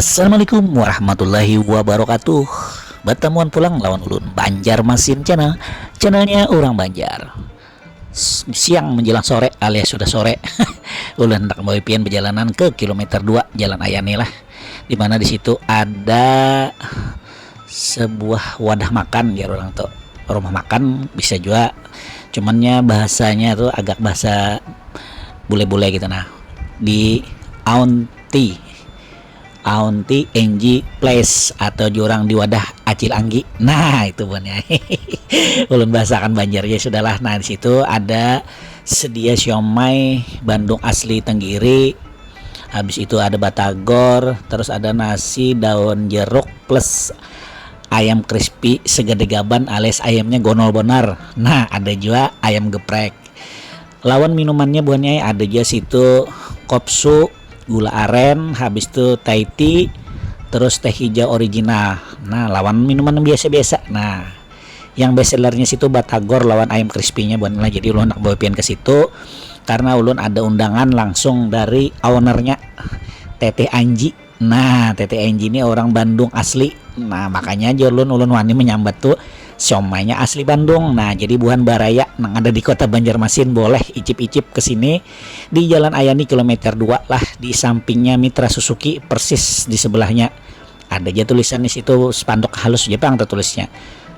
Assalamualaikum warahmatullahi wabarakatuh. Bertemuan pulang lawan ulun Banjarmasin channel, channelnya orang Banjar. Siang menjelang sore alias sudah sore. Ulun hendak mau pian perjalanan ke kilometer 2 Jalan Ayani lah. Dimana di situ ada sebuah wadah makan ya orang tuh. Rumah makan bisa juga. Cumannya bahasanya tuh agak bahasa bule-bule gitu nah. Di Aunty Enji Place atau jurang di wadah Acil Anggi. Nah, itu buannya. Ulun bahasakan Banjarnya sudahlah. Nah, di situ ada sedia siomay Bandung asli tenggiri. Habis itu ada batagor, terus ada nasi daun jeruk plus ayam crispy segede gaban alias ayamnya gonol bonar. Nah, ada juga ayam geprek. Lawan minumannya buannya ada juga situ kopsu, gula aren, habis itu Thai tea, terus teh hijau original. Nah, lawan minuman yang biasa-biasa. Nah, yang best sellernya situ batagor lawan ayam crispy-nya buanlah. Jadi ulun nak bawa pian ke situ karena ulun ada undangan langsung dari ownernya Teteh Anji. Nah, Teteh Anji ini orang Bandung asli. Nah, makanya aja ulun wani menyambat tuh siomaynya asli Bandung. Nah, jadi buhan baraya yang ada di kota Banjarmasin boleh icip-icip ke sini di Jalan Ayani kilometer 2 lah, di sampingnya Mitra Suzuki, persis di sebelahnya. Ada aja tulisan di situ spanduk halus Jepang tertulisnya.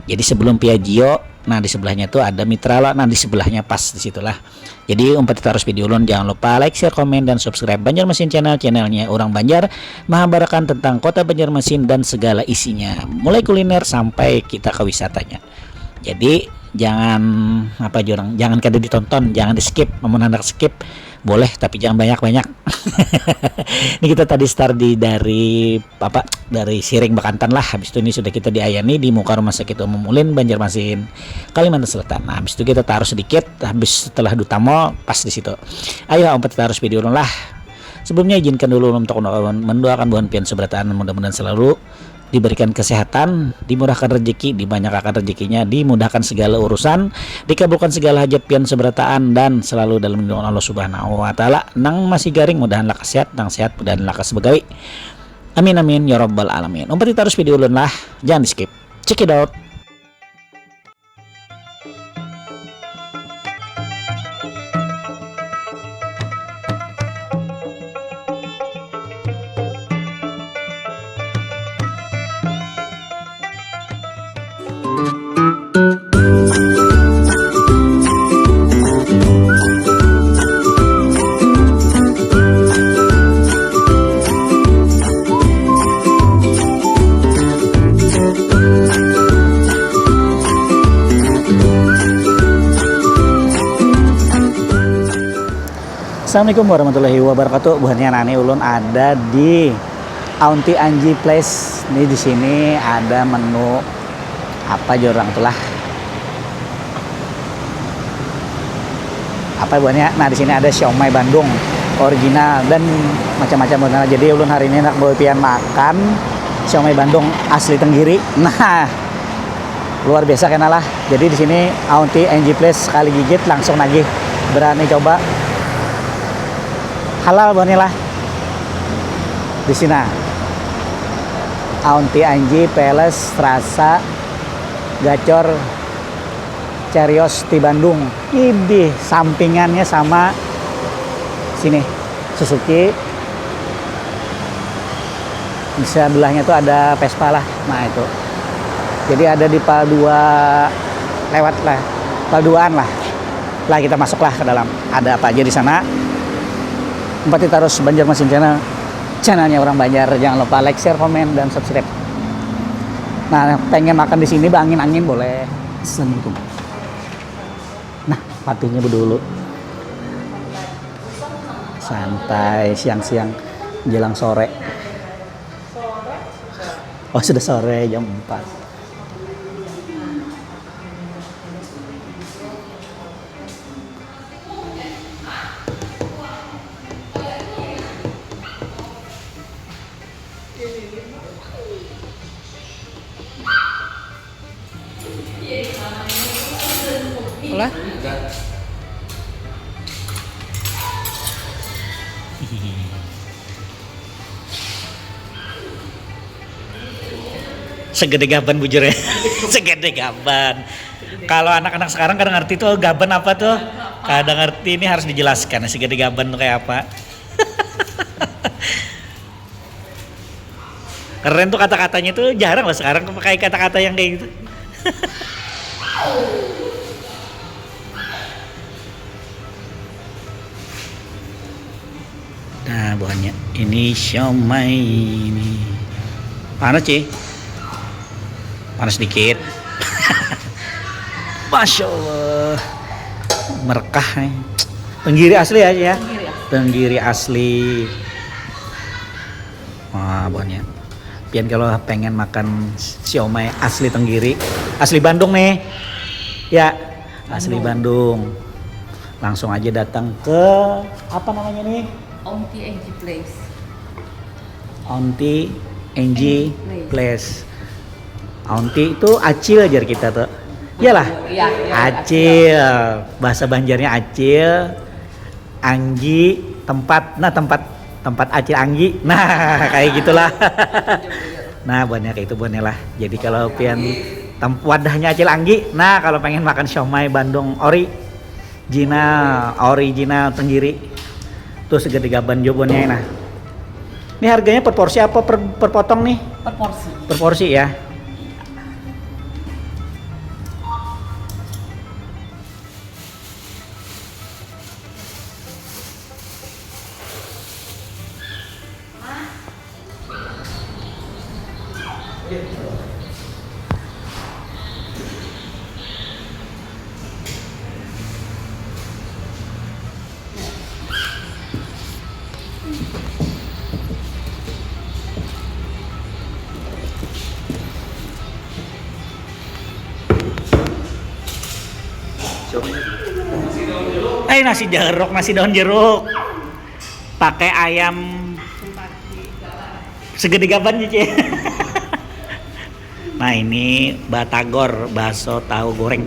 Jadi sebelum Piaggio, nah di sebelahnya tuh ada Mitra lah, nah di sebelahnya pas di situlah. Jadi umpet terus video ulun, jangan lupa like, share, komen, dan subscribe Banjarmasin channel, channelnya orang Banjar, mengabarkan tentang kota Banjarmasin dan segala isinya, mulai kuliner sampai kita ke wisatanya. Jadi jangan jangan kada ditonton, jangan di skip. Mau anak skip boleh tapi jangan banyak-banyak. Ini kita tadi start dari Siring Bekantan lah. Habis itu ini sudah kita di Ayani di muka rumah sakit Umum Ulin Banjarmasin Kalimantan Selatan. Nah, habis itu kita taruh sedikit, habis setelah Dutamo pas di situ. Ayo umpet taruh video dulu lah. Sebelumnya izinkan dulu untuk mendoakan buhan pian sebrataan, mudah-mudahan selalu diberikan kesehatan, dimurahkan rezeki, dibanyakan rezekinya, dimudahkan segala urusan, dikabulkan segala hajat pian seberataan, dan selalu dalam lindungan Allah Subhanahu wa taala. Nang masih garing mudahan lakas sehat, nang sehat mudahan lakas begawi. Amin amin ya rabbal alamin. Umpet terus video ulun lah, jangan di skip. Check it out. Assalamualaikum warahmatullahi wabarakatuh. Buahnya nani ulun ada di Aunty Anji Place. Ini di sini ada menu apa jorang tulah. Apa buahnya? Nah, di sini ada siomay Bandung original dan macam-macam. Jadi ulun hari ini nak bawa pian makan siomay Bandung asli tenggiri. Nah, luar biasa kenalah. Jadi di sini Aunty Anji Place, sekali gigit langsung nagih. Berani coba. Halal buahnya lah di sini. Aunty Anji Palace Rasa Gacor Carios di Bandung. Ini sampingannya sama sini Suzuki. Di sebelahnya tuh ada Vespa lah. Nah itu. Jadi ada di Pal2 lewat lah. Pal2an lah. Lah kita masuklah ke dalam. Ada apa aja di sana? Empati terus Banjarmasin channel, channelnya orang Banjar. Jangan lupa like, share, komen, dan subscribe. Nah, pengen makan di sini angin boleh. Assalamualaikum. Nah, patinya dulu. Santai siang-siang jelang sore. Oh, sudah sore jam 4. Olah. Segede gaban bujur ya. Segede gaban. Kalau anak-anak sekarang kadang ngerti tuh gaban apa tuh. Kadang ngerti, ini harus dijelaskan segede gaban tuh kayak apa. Keren tuh kata-katanya tuh, jarang loh sekarang pakai kata-kata yang kayak gitu. Nah buahnya ini siomay ini panas sih, panas dikit. Masya Allah, merekah nih. Tenggiri asli aja ya, tenggiri asli. Wah buahnya. Pian kalau pengen makan siomay asli Tenggiri, asli Bandung nih, ya asli Bandung. Langsung aja datang ke apa namanya nih? Onti NG Place. Onti NG Place. Onti itu acil aja kita tuh. Iyalah. Iya, Acil. Bahasa Banjarnya acil. Anggi tempat. Nah tempat acil Anggi. Nah kayak gitulah. Nah buahnya kayak itu buahnya lah. Jadi kalau pian wadahnya acil Anggi. Nah kalau pengen makan siomay Bandung original Tenggiri. Tuh segede gaban jawabannya nah. Ini harganya per porsi apa per potong nih? Per porsi. Per porsi ya. Nasi jeruk, nasi daun jeruk. Pakai ayam segede gaban Cici. Nah, ini batagor, bakso tahu goreng.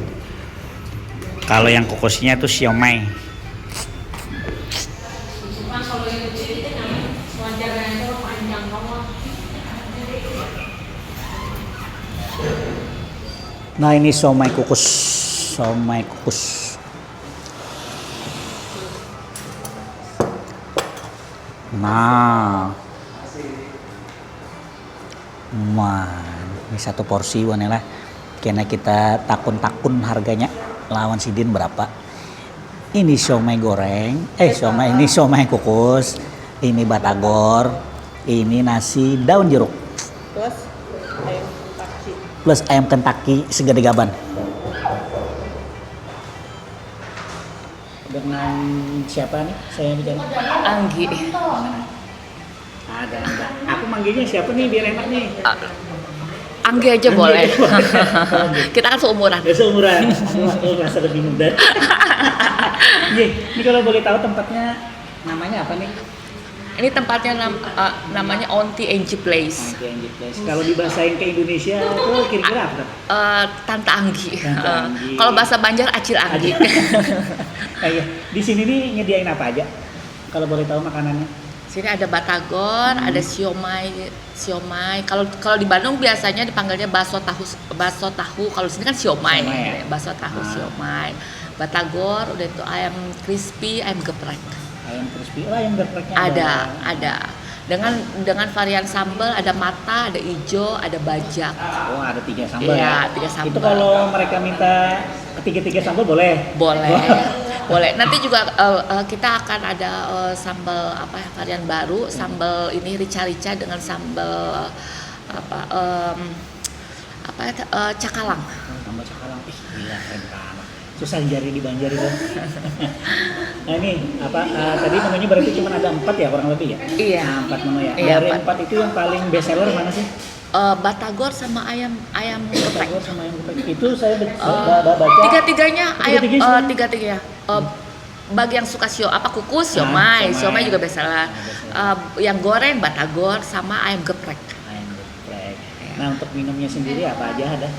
Kalau yang kukusnya tuh siomay. Nah, ini siomay kukus. Siomay kukus. Nah, ini satu porsi wanela. Karena kita takun harganya lawan sidin berapa? Ini siomay goreng, siomay ini siomay kukus, ini batagor, ini nasi daun jeruk, plus ayam Kentucky segede gaban. Dengan siapa nih saya bicara? Anggi. Ada. Aku manggilnya siapa nih biar enak nih? Anggi aja Anggi boleh. aja boleh. Kita kan seumuran. Seumuran. Aku merasa lebih muda. Ini kalau boleh tahu tempatnya namanya apa nih? Ini tempatnya namanya Onti NG Place. Onti NG Place. Kalau dibahasain ke Indonesia itu kira-kira apa? Tante Anggi. Tante Anggi. Kalau bahasa Banjar Acil Anggi. Iya. Di sini nih nyediain apa aja? Kalau boleh tahu makanannya? Sini ada batagor, ada siomay. Kalau di Bandung biasanya dipanggilnya bakso tahu. Kalau sini kan siomay. Ya? Bakso tahu siomay. Batagor udah itu ayam crispy, ayam geprek. Ayam crispy, ayam gepreknya ada. Dengan varian sambal ada mata, ada ijo, ada bajak. Oh, ada 3 sambal ya? Iya, 3 sambal. Itu kalau mereka minta ketiga sambal boleh? Boleh. Nanti juga kita akan ada sambal varian baru, sambal ini rica-rica dengan sambal cakalang. Sambal cakalang. Gila keren banget. Susah jari di Banjar itu. Nah ini tadi menunya berarti cuma ada 4 ya kurang lebih ya? Iya. 4 menu ya. Iya, Dari 4 itu yang paling best seller mana sih? Batagor sama ayam geprek. Batagor sama ayam geprek. Itu saya baca. Tiga-tiganya ayam tiga-tiganya. Bagi yang suka kukus siomay juga best seller. Yang goreng batagor sama ayam geprek. Ayam geprek. Nah untuk minumnya sendiri apa aja ada?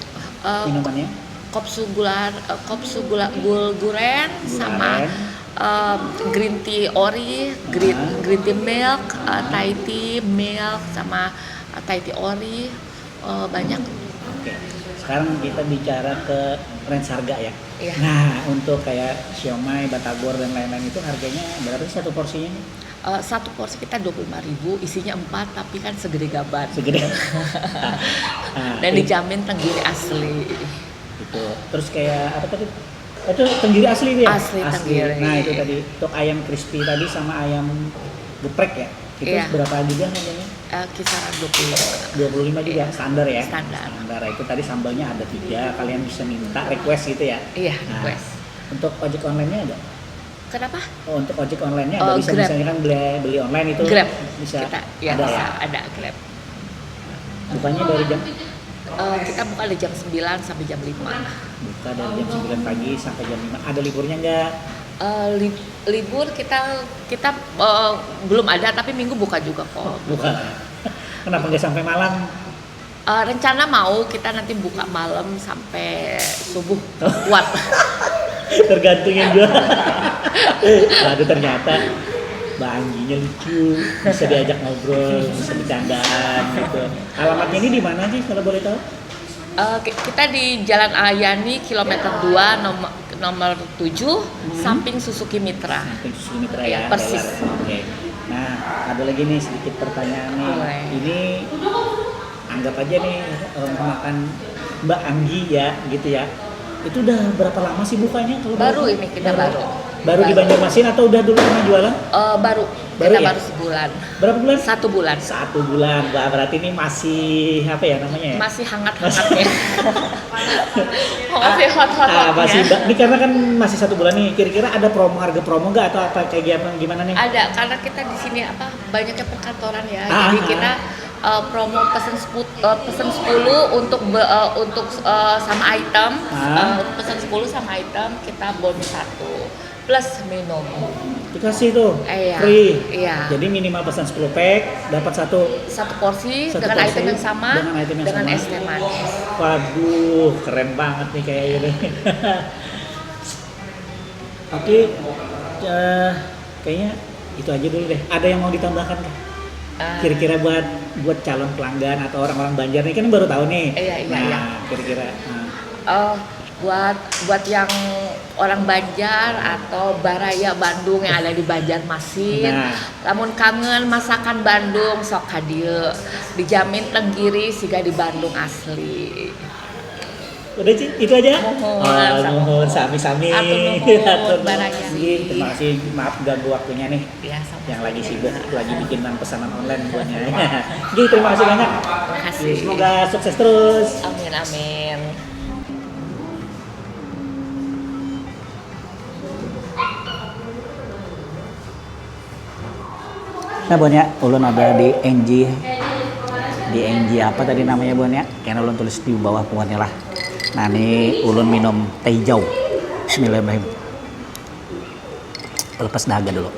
Minumannya? Kopsu gulen sama green tea ori, green tea milk, Thai tea milk sama Thai tea ori, banyak. Oke. Sekarang kita bicara ke range harga ya. Iya. Nah, untuk kayak siomay, batagor dan lain-lain itu harganya berapa sih satu porsinya? Satu porsi kita 25.000, isinya 4 tapi kan segede gaban. Segede. Dan dijamin tenggiri asli. Itu. Terus kayak apa tadi? Itu tenggiri asli itu ya? Asli tenggiri. Nah, itu tadi. Untuk ayam crispy tadi sama ayam geprek ya. Itu Iya. berapa juga harganya? Kisaran 25. 25 juga Iya. standar ya. Standar. Itu tadi sambalnya ada 3, kalian bisa minta request gitu ya. Iya, Nah, request. untuk ojek online-nya ada? Kenapa? Oh, untuk ojek online-nya ada, bisa Grab. misalnya kan beli online itu Grab. bisa Kita, ya, ada bisa, ya. ada Grab. Bukanya dari jam Kita buka dari jam 9 sampai jam 5. buka dari jam 9 pagi sampai jam 5. Ada liburnya enggak? Libur kita belum ada, tapi minggu buka juga kok. Buka. Kenapa nggak sampai malam? Rencana mau kita nanti buka malam sampai subuh kuat. Tergantung yang jual. Aduh, ternyata Mbak Angginya lucu, bisa diajak ngobrol, bisa bercandaan gitu. Alamatnya ini di mana sih kalau boleh tahu? Kita di Jalan Ayani kilometer 2 nomor 7 samping Suzuki Mitra. Samping Suzuki Mitra Iya, ya. persis. Lewat. Oke. Nah, ada lagi nih sedikit pertanyaan nih. Boleh. Ini anggap aja nih makan Mbak Anggi ya, gitu ya. Itu udah berapa lama sih bukanya kalau Baru boleh tahu? ini kita baru. Baru di Banjarmasin atau udah dulu pernah jualan? Baru. Baru Kita ya? baru sebulan. Berapa bulan? 1 bulan. 1 bulan. Wah, berarti ini masih apa ya namanya ya? Masih hangat-hangatnya. Masih hot-hotnya. Masih ini karena kan masih 1 bulan nih. Kira-kira ada harga promo nggak atau apa kayak gimana nih? Ada, karena kita di sini banyaknya perkantoran ya. Ah, Jadi ah. kita promo pesen 10 untuk sama item, pesen 10 sama item kita bonus 1 plus minum. Dikasih tuh Iya. free. Iya. Jadi minimal pesan 10 pack dapat satu. Satu porsi Satu dengan porsi item yang sama dengan item yang dengan sama. es teh manis. Waduh, keren banget nih kayak gini. Oke, kayaknya itu aja dulu deh. Ada yang mau ditambahkan kah? Kira-kira buat calon pelanggan atau orang-orang Banjar nih kan baru tahu nih. Iya, nah, iya. kira-kira. Buat yang orang Banjar atau Baraya Bandung yang ada di Banjarmasin, Nah. lamun kangen masakan Bandung sok ka dieu, dijamin tenggiri siga di Bandung asli. Udah sih, itu aja. Mohon, sami-sami. Atur nuhun, Atur nuhun. baraya. Terima kasih, maaf ganggu waktunya nih. Ya, sama. Yang lagi sibuk, lagi bikinan pesanan online buatnya. Jadi terima kasih banyak. Terima kasih. Semoga sukses terus. Amin amin. Nah Bon ya, ulun ada di NG apa tadi namanya Bon ya? Karena ulun tulis di bawah pokoknya lah. Nah ini ulun minum teh hijau. Bismillahirrahmanirrahim. Lepas dahaga dulu.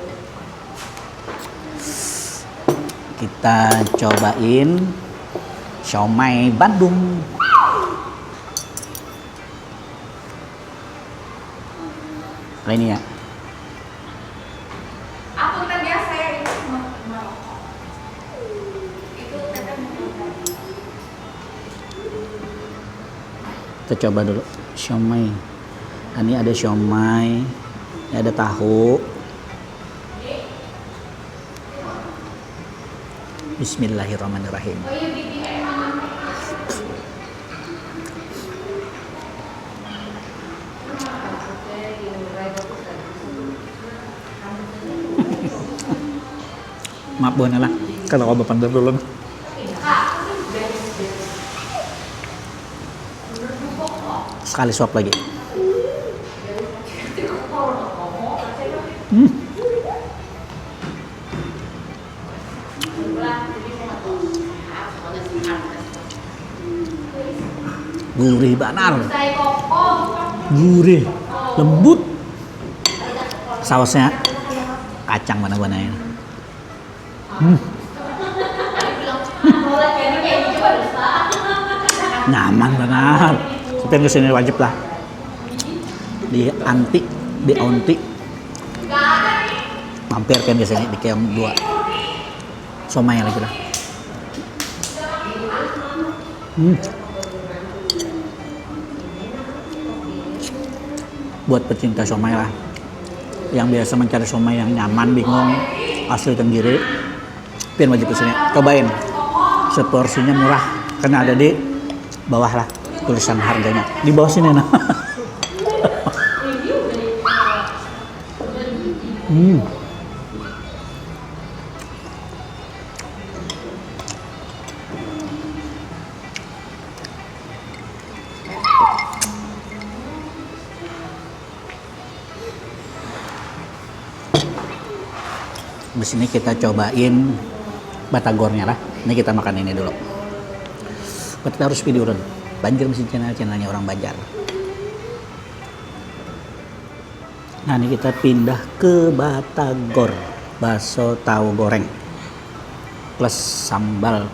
Kita cobain siomay Bandung. Nah, ini ya. Kita coba dulu siomay. Ini ada siomay, ini ada tahu. Bismillahirrahmanirrahim. Maaf Bon lah, kalau kau bapak dulu. Sekali suap lagi. Gurih banar. Gurih, lembut. Sausnya kacang mana-mana ya. Nyaman benar. Tapi yang kesini wajib lah. Di Onti. Mampir kan kesini di Keong 2. Somay lagi lah. Hmm. Buat pecinta somai lah, yang biasa mencari somai yang nyaman, bingung, asli tenggiri, pian wajib kesini. Cobain, seporsinya murah, karena ada di bawah lah tulisan harganya. Di bawah sini nah. Di sini kita cobain batagornya lah. Ini kita makan ini dulu. Kita harus video dulu. Banjir mesin channelnya orang Banjar. Nah ini kita pindah ke batagor, bakso tahu goreng plus sambal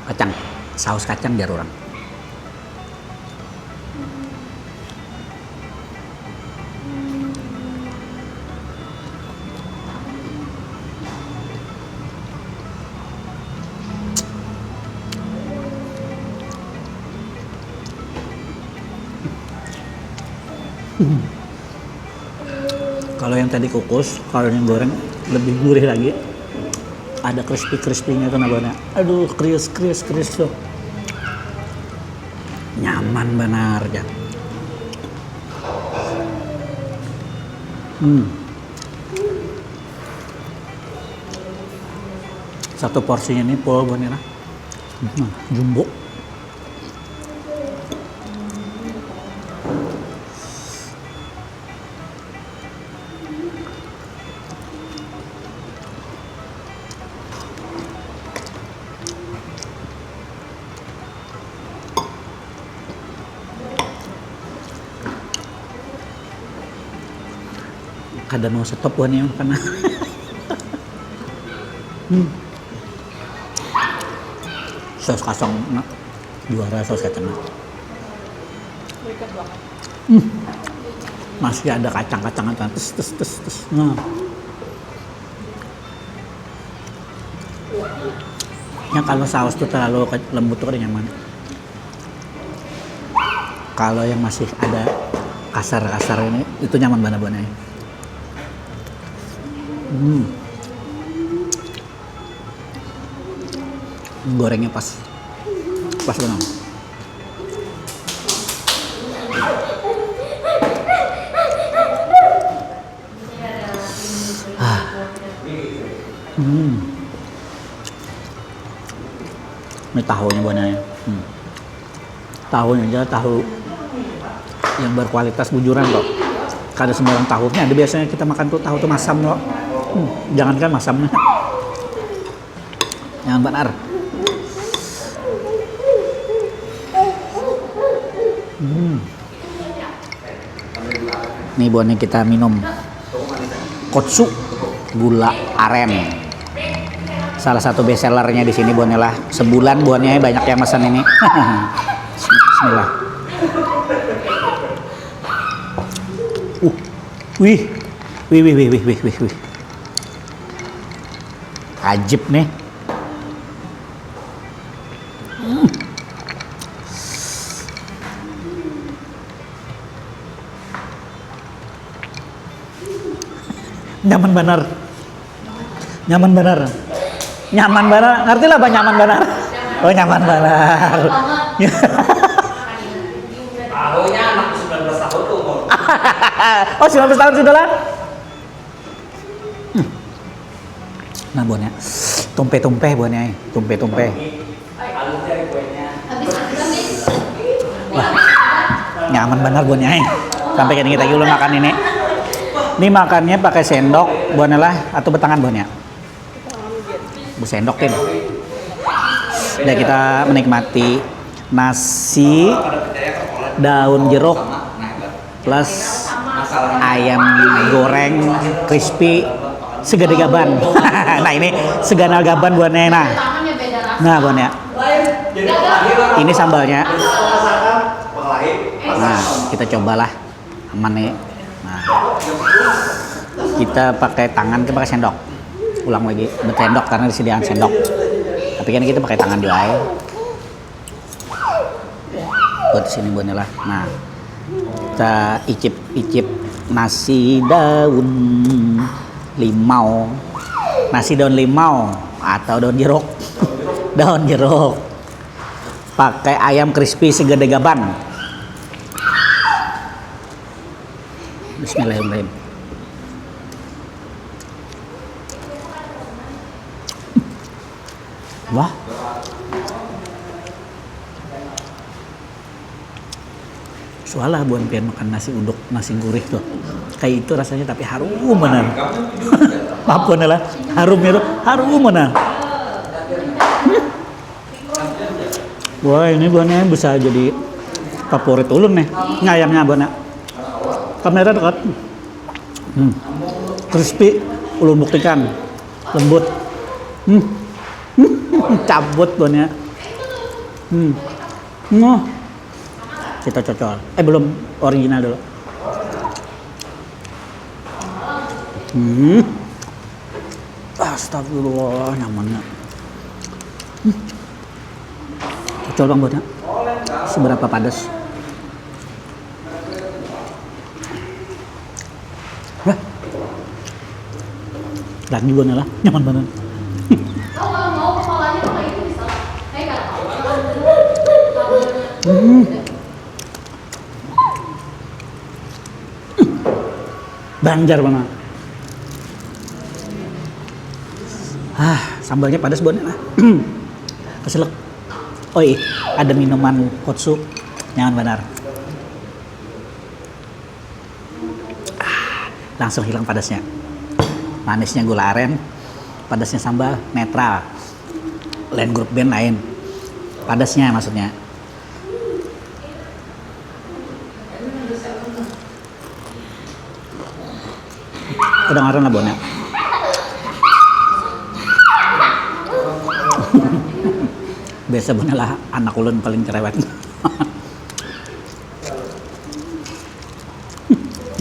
kacang, saus kacang biar orang. Kalau yang tadi kukus, kalau yang goreng lebih gurih lagi. Ada crispy-crispy-nya tuh nabanya. Aduh, krius tuh. Nyaman benar ya. Satu porsinya ini full bonera. Jumbo. Kada mau stop buahnya karena saus kacang nah, juara saus kacang masih ada kacang-kacangan tes. Nah. Yang kalau saus tuh terlalu lembut tuh kada nyaman. Kalau yang masih ada kasar-kasar ini itu nyaman banget. Gorengnya pas banget. Ini tahunya buahnya. Tahunya aja tahu yang berkualitas bujuran kok. Kada sembarang tahunya. Ada biasanya kita makan tuh tahu tuh masam loh. Jangankan masamnya. Jangan benar. Nih buahnya kita minum kotsu gula aren. Salah satu best sellernya di sini buahnya lah. Sebulan buahnya banyak yang pesan ini. Bismillah. Wih. Ajib nih. Nyaman benar. Ngerti lah apa nyaman benar? Oh nyaman benar. Tahunya anak 19 tahun tuh umur. Oh 19 tahun sudah lah. Nah buahnya tumpe buahnya. Halus dari kuenya. Wah, nyaman benar buahnya. Sampai kayak kita dulu makan ini. Ini makannya pakai sendok buahnya lah atau betangan buahnya. Bu sendokin. Ya kita menikmati nasi daun jeruk plus ayam goreng crispy segede gaban. Nah ini segana gaban buahnya. Nah buahnya. Ini sambalnya. Nah kita cobalah aman nih. Nah kita pakai tangan, kita pakai sendok. Ulang lagi bersendok karena disediakan sendok. Tapi kan kita pakai tangan juga. buat di sini buatnya lah. Nah, kita icip nasi daun limau, nasi daun limau atau daun jeruk, daun jeruk, pakai ayam crispy segede gaban. Bismillahirrahmanirrahim. Wah, soalnya buat pian makan nasi uduk, nasi gurih tuh kayak itu rasanya, tapi harum benar. Maaf lah, harumnya tuh harum benar. Wah, ini buahnya bisa jadi favorit ulun nih, ngayamnya buahnya. Kamera dekat. Crispy, ulun buktikan, lembut. Cabut buahnya. Kita cocol. Belum original dulu. Astagfirullah, nyamannya. Cocol bang buatnya. Seberapa padas? Lagi buahnya lah, nyaman banget. Banjar banget. Sambalnya padas buatnya lah. Keselak. Oh iya, ada minuman hot soup, nyaman benar. Langsung hilang padasnya. Manisnya gula aren, padasnya sambal netral. Lain grup band lain. Padasnya maksudnya. Kedengaran lah bonnya. Biasa bonnya lah anak ulun paling cerewet.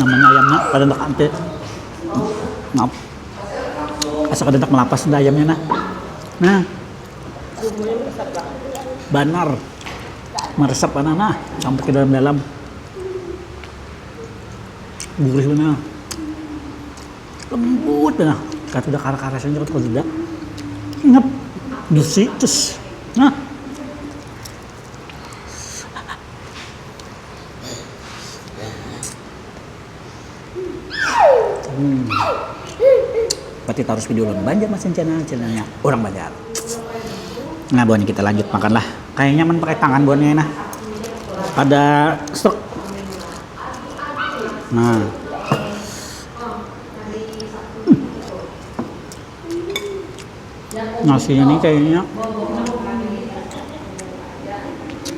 Namanya ayamnya pada ndak ante. Maaf. Asa kadedak melapas dah ayamnya nah. Banar. Meresap nah sampai ke dalam. Gurih benar. Lembut benar. Kata udah kara-karasnya kalau tidak. Ngep. Juicy terus. Nah. Berarti harus video dulu. Banjar mas channelnya orang Banjar. Nah, buahnya kita lanjut makan lah. Kayaknya nyaman pakai tangan buahnya nah. Ada stok. Nah. Nasinya nih kayaknya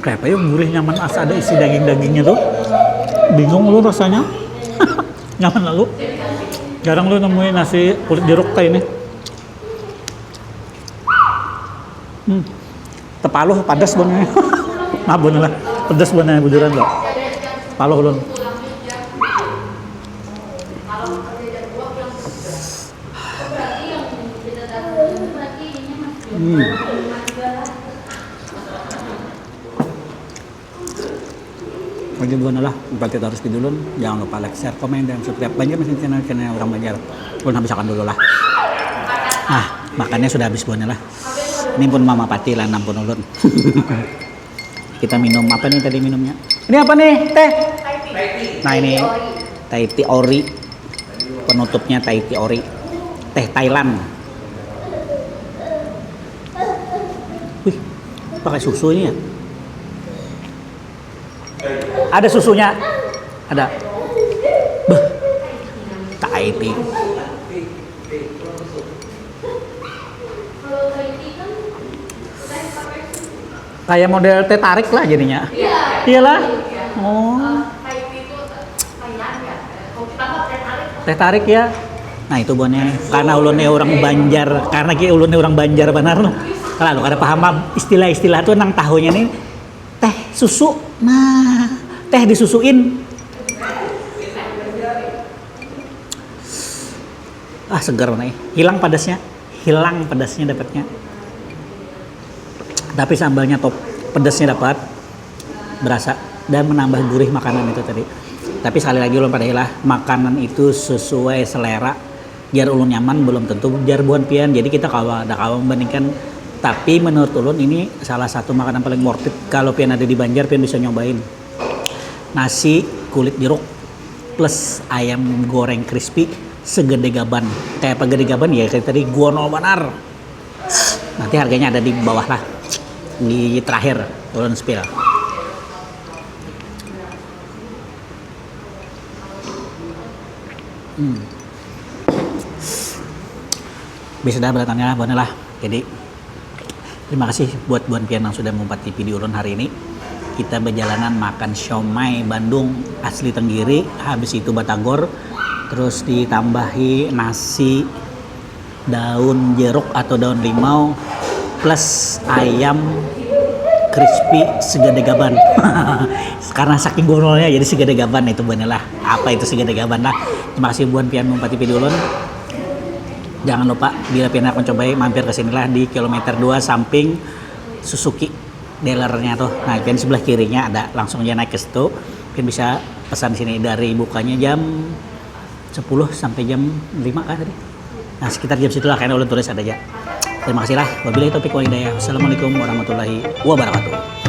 kayak apa ya, gurih nyaman, asa ada isi daging-dagingnya tuh. Bingung lu rasanya. Nyaman lalu. Jarang lu nemuin nasi kulit jeruk kayak ini. Tepaluh padas banget. Maaf bener lah, pedas banget bujuran loh. Paluh ulun. Bagi buana lah, berarti harus dulu. Jangan lupa like, share, komen, dan subscribe Banjar Mesin channel orang Banjar. Ulun habiskan dulu lah. Makannya sudah habis buana lah. Ini pun mama pati lah, nampun ulun. Kita minum apa nih tadi minumnya? Ini apa nih? Teh? Nah ini Thai tea ori. Penutupnya Thai tea ori. Teh Thailand. Wih, pakai susu ini ya? Ada susunya? Ada. Beh, Thai tea. Kayak model teh tarik lah jadinya. Iyalah. Oh. Teh tarik ya. Nah itu buahnya. Karena ulunnya orang Banjar, karena ulunnya orang Banjar benar loh. Kalau ada paham istilah-istilah tuh nang tahunya nih teh susu. Nah, teh disusuin. Segar banget. Hilang pedasnya dapatnya. Tapi sambalnya top, pedasnya dapat. berasa dan menambah gurih makanan itu tadi. Tapi sekali lagi ulun padahal makanan itu sesuai selera. Jar ulun nyaman belum tentu jar buan pian. Jadi kita kawa membandingkan. Tapi menurut ulun ini salah satu makanan paling worth it. Kalau pian ada di Banjar pian bisa nyobain. Nasi kulit jeruk plus ayam goreng crispy segede gaban. Kayak apa gede gaban ya kayak tadi guonol benar. Nanti harganya ada di bawah lah. Di terakhir ulun spill. Bisa dah beratannya boleh lah. Jadi terima kasih buat Buan Pian yang sudah mengumpati video ulun hari ini. Kita berjalanan makan siomay Bandung asli Tenggiri, habis itu batagor, terus ditambahi nasi daun jeruk atau daun limau plus ayam crispy segede gaban. Karena saking gonolnya jadi segede gaban itu bener lah. Apa itu segede gaban lah. Terima kasih Buan Pian mengumpati video ulun. Jangan lupa bila pian akan cobain mampir ke sinilah di kilometer 2 samping Suzuki dealernya tuh. Nah, pian sebelah kirinya ada, langsung aja naik ke situ. Pian bisa pesan sini dari bukanya jam 10 sampai jam 5 kan tadi. Nah, sekitar jam situlah kayaknya ulun tulis ada aja. Terima kasih lah. Wabillahi taufiq wal hidayah. Wassalamualaikum warahmatullahi wabarakatuh.